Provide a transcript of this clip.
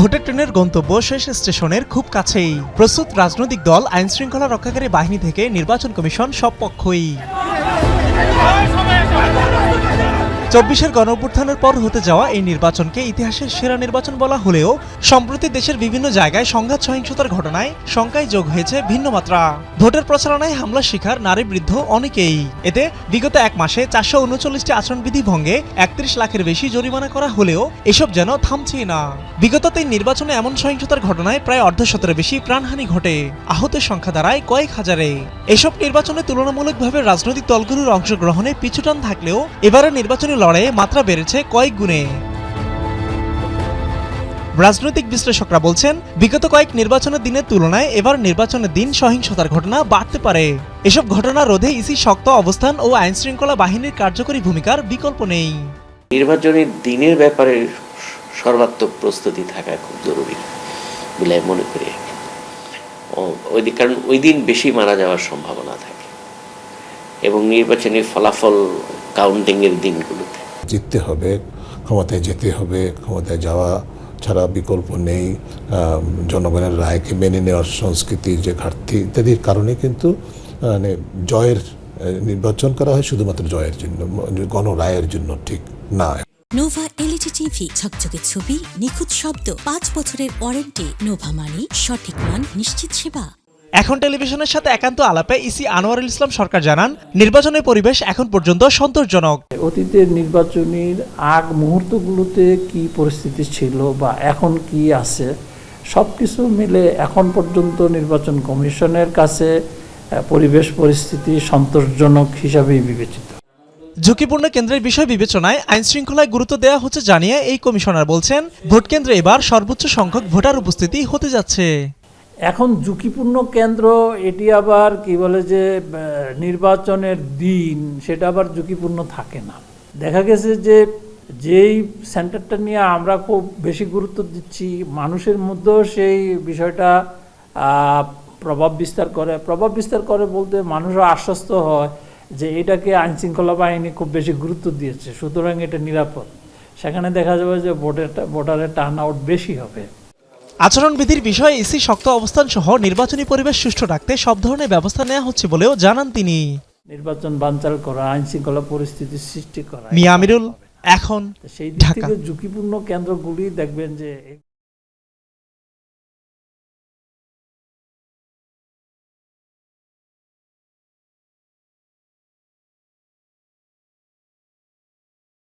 ভোটের ট্রেনের গন্তব্য শেষ স্টেশনের খুব কাছেই। প্রস্তুত রাজনৈতিক দল, আইন শৃঙ্খলা রক্ষাকারী বাহিনী থেকে নির্বাচন কমিশন সব পক্ষই। ২৪-এর গণঅভ্যুত্থানের পর হতে যাওয়া এই নির্বাচনকে ইতিহাসের সেরা নির্বাচন বলা হলেও সম্প্রতি দেশের বিভিন্ন জায়গায় সংঘাত সহিংসতার ঘটনায় শঙ্কায় যোগ হয়েছে ভিন্ন মাত্রা। ভোটের প্রচারণায় হামলার শিকার নারী বৃদ্ধ অনেকেই। এতে বিগত এক মাসে ৪৩৯টি আচরণবিধি ভঙ্গে ৩১ লাখের বেশি জরিমানা করা হলেও এসব যেন থামছেই না। বিগত ৩ নির্বাচনে এমন সহিংসতার ঘটনায় প্রায় অর্ধশতের বেশি প্রাণহানি ঘটে, আহতের সংখ্যা দাঁড়ায় কয়েক হাজারে। এসব নির্বাচনে তুলনামূলকভাবে রাজনৈতিক দলগুলোর অংশগ্রহণে পিছুটান থাকলেও এবারের নির্বাচনী লড়াইয়ে মাত্রা বেড়েছে কয়েক গুণে। রাজনৈতিক বিশ্লেষকরা বলছেন, বিগত কয়েক নির্বাচনের দিনের তুলনায় এবার নির্বাচনের দিন সহিংসতার ঘটনা বাড়তে পারে। এসব ঘটনা রোধে ইসি শক্ত অবস্থান ও আইন শৃঙ্খলা বাহিনীর কার্যকরী ভূমিকার বিকল্প নেই। নির্বাচনের দিনের ব্যাপারে সর্বাত্মক প্রস্তুতি থাকা খুব জরুরি বলে মনে করি। কারণ ওই দিন বেশি মারা যাওয়ার সম্ভাবনা থাকে এবং নির্বাচনী ফলাফল কাউন্টিংয়ের দিনগুলোতে জিততে হবে, ক্ষমতায় যেতে হবে, ক্ষমতায় যাওয়া ছাড়া বিকল্প নেই। জনগণের রায়কে মেনে নেওয়ার সংস্কৃতির যে ঘাটতি ইত্যাদির কারণে কিন্তু মানে জয়ের নির্বাচন করা হয় শুধুমাত্র জয়ের জন্য, গণরায়ের জন্য ঠিক না। নোভা এলইডি টিভি, ঝকঝকে ছবি, নিখুঁত শব্দ, ৫ বছরের ওয়ারেন্টি। নোভা মানি সঠিক মান, নিশ্চিত সেবা। এখন টেলিভিশনের সাথে একান্ত আলাপে ইসি আনোয়ারুল ইসলাম সরকার জানান, নির্বাচনের পরিবেশ এখন পর্যন্ত সন্তোষজনক। অতীতের নির্বাচনের আগ মুহূর্তগুলোতে কি পরিস্থিতি ছিল বা এখন কি আছে, সব কিছু মিলে এখন পর্যন্ত নির্বাচন কমিশনের কাছে পরিবেশ পরিস্থিতি সন্তোষজনক হিসাবেই বিবেচিত। ঝুঁকিপূর্ণ কেন্দ্রের বিষয় বিবেচনায় আইন শৃঙ্খলায় গুরুত্ব দেওয়া হচ্ছে জানিয়ে এই কমিশনার বলছেন, ভোট কেন্দ্রে এবার সর্বোচ্চ সংখ্যক ভোটার উপস্থিতি হতে যাচ্ছে। এখন ঝুঁকিপূর্ণ কেন্দ্র এটি আবার কি বলে যে নির্বাচনের দিন সেটা আবার ঝুঁকিপূর্ণ থাকে না। দেখা গেছে যে যেই সেন্টারটা নিয়ে আমরা খুব বেশি গুরুত্ব দিচ্ছি, মানুষের মধ্যেও সেই বিষয়টা প্রভাব বিস্তার করে বলতে মানুষও আশ্বস্ত হয় যে এটাকে আইন শৃঙ্খলা বাহিনী খুব বেশি গুরুত্ব দিয়েছে, সুতরাং এটা নিরাপদ। সেখানে দেখা যাবে যে ভোটারের টার্ন আউট বেশি হবে। আচরণবিধির বিষয়ে ইসি শক্ত অবস্থান সহ নির্বাচনী পরিবেশ সুষ্ঠু রাখতে সব ধরনের ব্যবস্থা নেওয়া হচ্ছে বলেও জানান তিনি। নির্বাচন বানচাল করা, আইন শৃঙ্খলা পরিস্থিতি সৃষ্টি করা। মিয়া আমিরুল, এখন সেই দিক ঢাকা। থেকে ঝুঁকিপূর্ণ কেন্দ্রগুলি দেখবেন যে